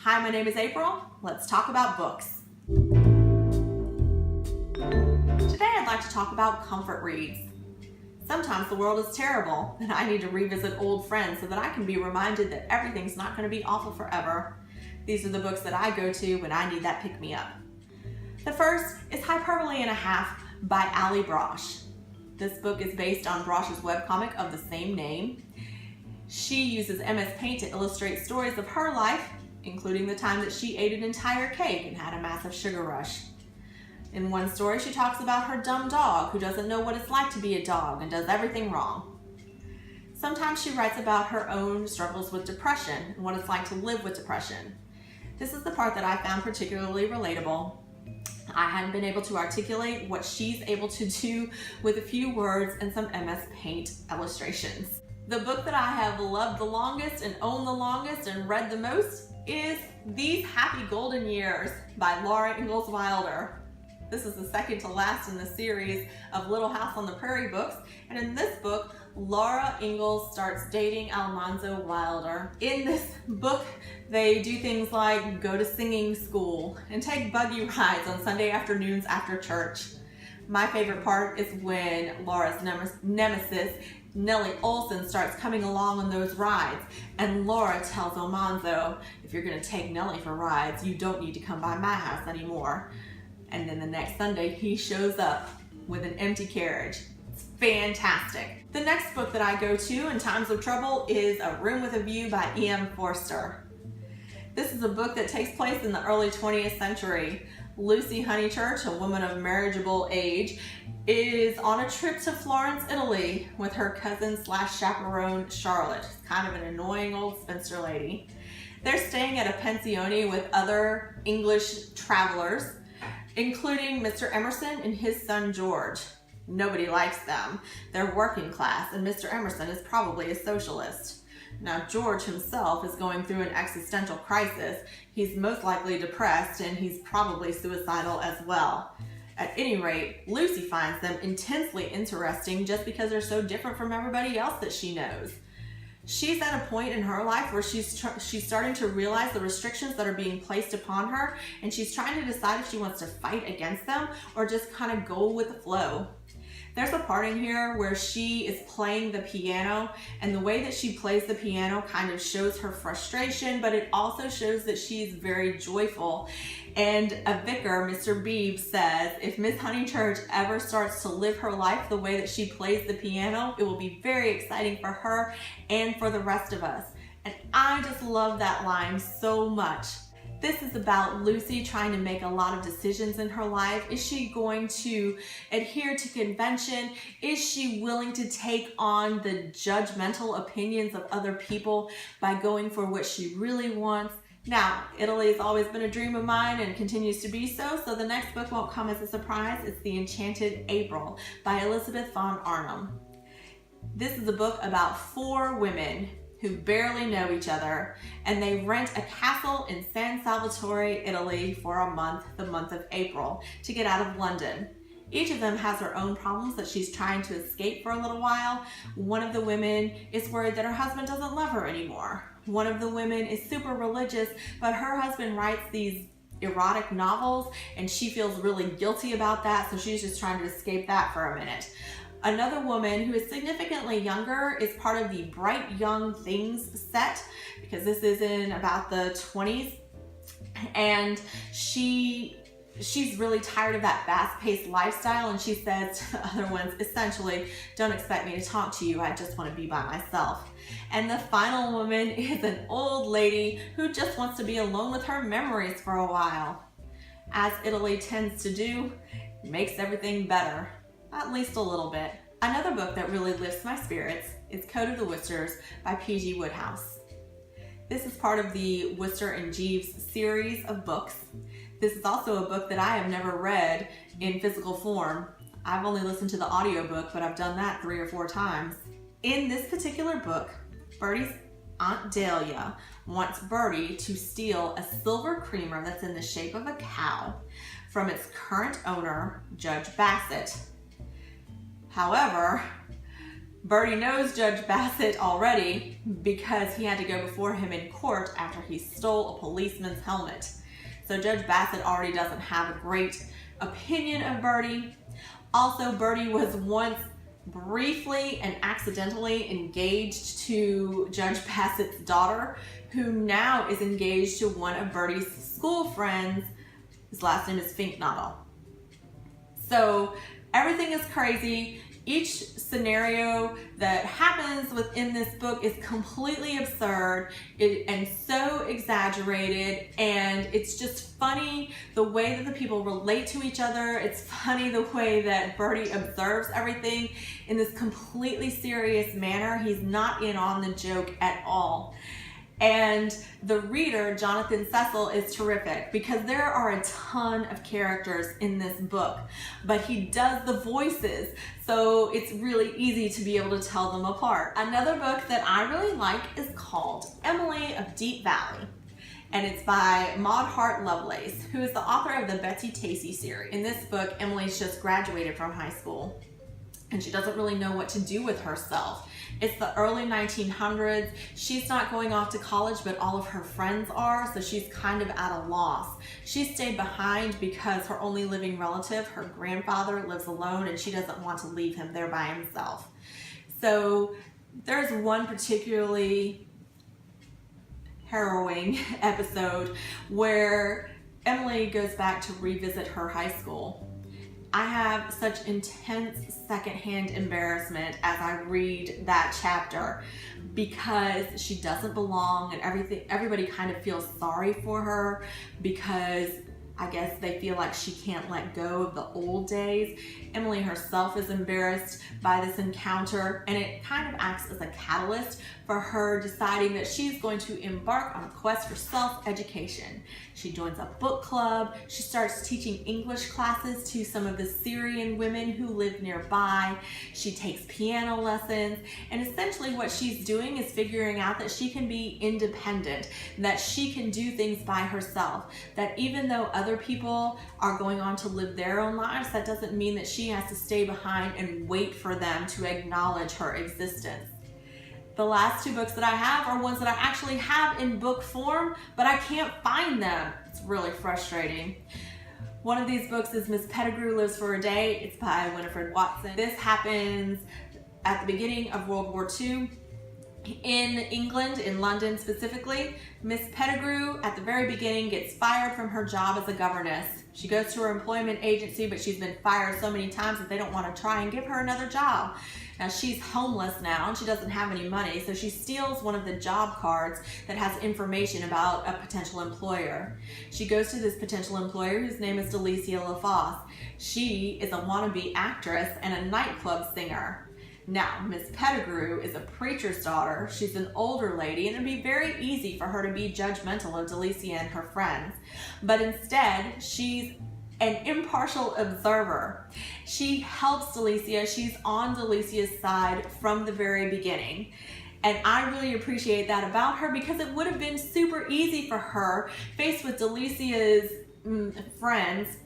Hi, my name is April. Let's talk about books. Today I'd like to talk about comfort reads. Sometimes the world is terrible and I need to revisit old friends so that I can be reminded that everything's not going to be awful forever. These are the books that I go to when I need that pick-me-up. The first is Hyperbole and a Half by Ali Brosh. This book is based on Brosh's webcomic of the same name. She uses MS Paint to illustrate stories of her life, including the time that she ate an entire cake and had a massive sugar rush. In one story, she talks about her dumb dog who doesn't know what it's like to be a dog and does everything wrong. Sometimes she writes about her own struggles with depression and what it's like to live with depression. This is the part that I found particularly relatable. I hadn't been able to articulate what she's able to do with a few words and some MS Paint illustrations. The book that I have loved the longest and owned the longest and read the most is These Happy Golden Years by Laura Ingalls Wilder. This is the second to last in the series of Little House on the Prairie books, and in this book, Laura Ingalls starts dating Almanzo Wilder. In this book, they do things like go to singing school and take buggy rides on Sunday afternoons after church. My favorite part is when Laura's nemesis, Nellie Olson, starts coming along on those rides, and Laura tells Almanzo, if you're going to take Nellie for rides, you don't need to come by my house anymore. And then the next Sunday, he shows up with an empty carriage. It's fantastic. The next book that I go to in times of trouble is A Room with a View by E.M. Forster. This is a book that takes place in the early 20th century. Lucy Honeychurch, a woman of marriageable age, is on a trip to Florence, Italy with her cousin / chaperone Charlotte. She's kind of an annoying old spinster lady. They're staying at a pensione with other English travelers, including Mr. Emerson and his son George. Nobody likes them. They're working class, and Mr. Emerson is probably a socialist. Now, George himself is going through an existential crisis. He's most likely depressed, and he's probably suicidal as well. At any rate, Lucy finds them intensely interesting just because they're so different from everybody else that she knows. She's at a point in her life where she's starting to realize the restrictions that are being placed upon her, and she's trying to decide if she wants to fight against them or just kind of go with the flow. There's a part in here where she is playing the piano, and the way that she plays the piano kind of shows her frustration, but it also shows that she's very joyful. And a vicar, Mr. Beebe, says if Miss Honeychurch ever starts to live her life the way that she plays the piano, it will be very exciting for her and for the rest of us. And I just love that line so much. This is about Lucy trying to make a lot of decisions in her life. Is she going to adhere to convention? Is she willing to take on the judgmental opinions of other people by going for what she really wants? Now, Italy has always been a dream of mine and continues to be so the next book won't come as a surprise. It's The Enchanted April by Elizabeth von Arnim. This is a book about 4 women who barely know each other, and they rent a castle in San Salvatore, Italy for a month, the month of April, to get out of London. Each of them has her own problems that she's trying to escape for a little while. One of the women is worried that her husband doesn't love her anymore. One of the women is super religious, but her husband writes these erotic novels, and she feels really guilty about that, so she's just trying to escape that for a minute. Another woman who is significantly younger is part of the Bright Young Things set, because this is in about the 20s, and she's really tired of that fast-paced lifestyle, and she says to the other ones, essentially, don't expect me to talk to you, I just want to be by myself. And the final woman is an old lady who just wants to be alone with her memories for a while. As Italy tends to do, it makes everything better. At least a little bit. Another book that really lifts my spirits is Code of the Woosters by P.G. Wodehouse. This is part of the Wooster and Jeeves series of books. This is also a book that I have never read in physical form. I've only listened to the audiobook, but I've done that 3 or 4 times. In this particular book, Bertie's Aunt Dahlia wants Bertie to steal a silver creamer that's in the shape of a cow from its current owner, Judge Bassett. However, Birdie knows Judge Bassett already because he had to go before him in court after he stole a policeman's helmet. So Judge Bassett already doesn't have a great opinion of Birdie. Also, Birdie was once briefly and accidentally engaged to Judge Bassett's daughter, who now is engaged to one of Birdie's school friends. His last name is Finknottle. So everything is crazy. Each scenario that happens within this book is completely absurd and so exaggerated, and it's just funny the way that the people relate to each other. It's funny the way that Birdie observes everything in this completely serious manner. He's not in on the joke at all. And the reader, Jonathan Cecil, is terrific because there are a ton of characters in this book, but he does the voices, so it's really easy to be able to tell them apart. Another book that I really like is called Emily of Deep Valley, and it's by Maud Hart Lovelace, who is the author of the Betsy Tacy series. In this book, Emily's just graduated from high school, and she doesn't really know what to do with herself. It's the early 1900s. She's not going off to college, but all of her friends are, so she's kind of at a loss. She stayed behind because her only living relative, her grandfather, lives alone, and she doesn't want to leave him there by himself. So there's one particularly harrowing episode where Emily goes back to revisit her high school. I have such intense secondhand embarrassment as I read that chapter because she doesn't belong, and everybody kind of feels sorry for her because I guess they feel like she can't let go of the old days. Emily herself is embarrassed by this encounter, and it kind of acts as a catalyst for her deciding that she's going to embark on a quest for self-education. She joins a book club, she starts teaching English classes to some of the Syrian women who live nearby, she takes piano lessons, and essentially what she's doing is figuring out that she can be independent, that she can do things by herself, that even though other people are going on to live their own lives, that doesn't mean that she has to stay behind and wait for them to acknowledge her existence. The last two books that I have are ones that I actually have in book form, but I can't find them. It's really frustrating. One of these books is Miss Pettigrew Lives for a Day. It's by Winifred Watson. This happens at the beginning of World War II. In England, in London specifically, Miss Pettigrew at the very beginning gets fired from her job as a governess. She goes to her employment agency, but she's been fired so many times that they don't want to try and give her another job. Now she's homeless now and she doesn't have any money, so she steals one of the job cards that has information about a potential employer. She goes to this potential employer whose name is Delicia LaFosse. She is a wannabe actress and a nightclub singer. Now, Miss Pettigrew is a preacher's daughter. She's an older lady, and it'd be very easy for her to be judgmental of Delicia and her friends. But instead, she's an impartial observer. She helps Delicia. She's on Delicia's side from the very beginning. And I really appreciate that about her because it would have been super easy for her, faced with Delicia's friends,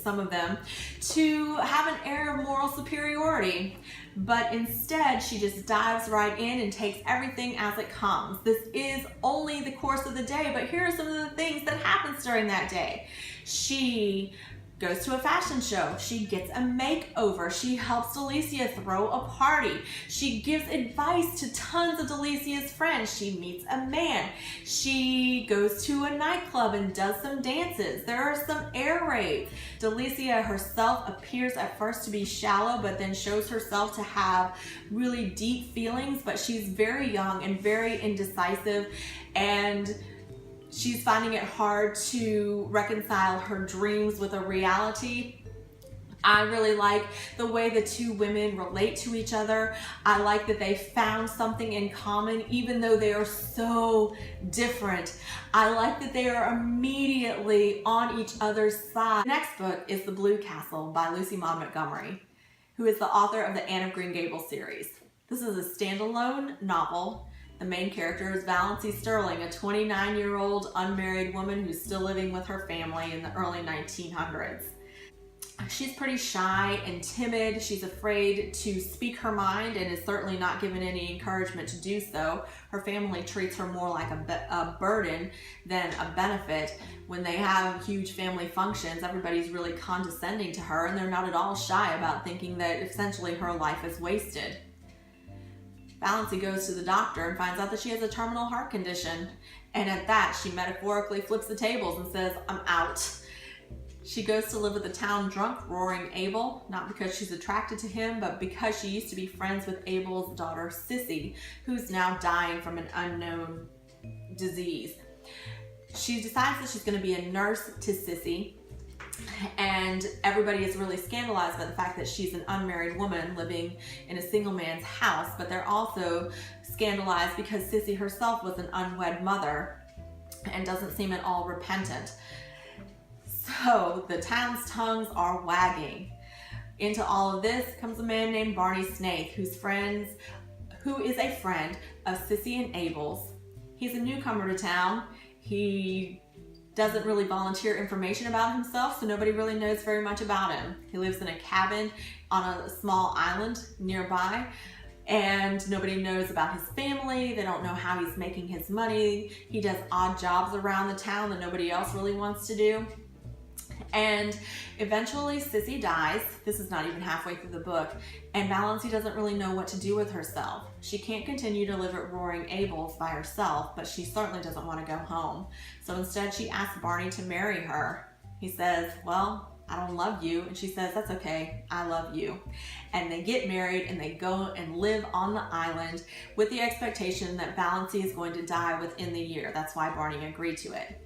some of them, to have an air of moral superiority. But instead, she just dives right in and takes everything as it comes. This is only the course of the day, but here are some of the things that happens during that day. She goes to a fashion show. She gets a makeover. She helps Delicia throw a party. She gives advice to tons of Delicia's friends. She meets a man. She goes to a nightclub and does some dances. There are some air raids. Delicia herself appears at first to be shallow, but then shows herself to have really deep feelings, but she's very young and very indecisive, and she's finding it hard to reconcile her dreams with a reality. I really like the way the two women relate to each other. I like that they found something in common even though they are so different. I like that they are immediately on each other's side. The next book is The Blue Castle by Lucy Maud Montgomery, who is the author of the Anne of Green Gables series. This is a standalone novel. The main character is Valancy Sterling, a 29-year-old unmarried woman who's still living with her family in the early 1900s. She's pretty shy and timid. She's afraid to speak her mind and is certainly not given any encouragement to do so. Her family treats her more like a burden than a benefit. When they have huge family functions, everybody's really condescending to her, and they're not at all shy about thinking that essentially her life is wasted. Valancy goes to the doctor and finds out that she has a terminal heart condition. And at that, she metaphorically flips the tables and says, "I'm out." She goes to live with the town drunk, Roaring Abel, not because she's attracted to him, but because she used to be friends with Abel's daughter, Sissy, who's now dying from an unknown disease. She decides that she's going to be a nurse to Sissy, and everybody is really scandalized by the fact that she's an unmarried woman living in a single man's house, but they're also scandalized because Sissy herself was an unwed mother and doesn't seem at all repentant. So the town's tongues are wagging. Into all of this comes a man named Barney Snaith, who is a friend of Sissy and Abel's. He's a newcomer to town. He doesn't really volunteer information about himself, so nobody really knows very much about him. He lives in a cabin on a small island nearby, and nobody knows about his family. They don't know how he's making his money. He does odd jobs around the town that nobody else really wants to do. And eventually Sissy dies. This is not even halfway through the book, and Valancy doesn't really know what to do with herself. She can't continue to live at Roaring Abel's by herself, but she certainly doesn't want to go home. So instead she asks Barney to marry her. He says, "Well, I don't love you." And she says, "That's okay, I love you." And they get married and they go and live on the island with the expectation that Valancy is going to die within the year. That's why Barney agreed to it.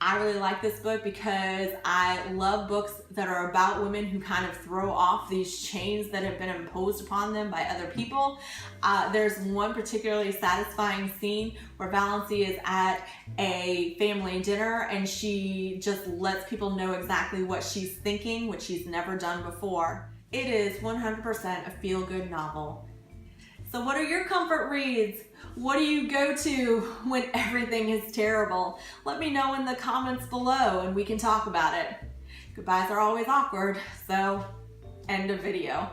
I really like this book because I love books that are about women who kind of throw off these chains that have been imposed upon them by other people. There's one particularly satisfying scene where Valancy is at a family dinner and she just lets people know exactly what she's thinking, which she's never done before. It is 100% a feel-good novel. So what are your comfort reads? What do you go to when everything is terrible? Let me know in the comments below and we can talk about it. Goodbyes are always awkward, so end of video.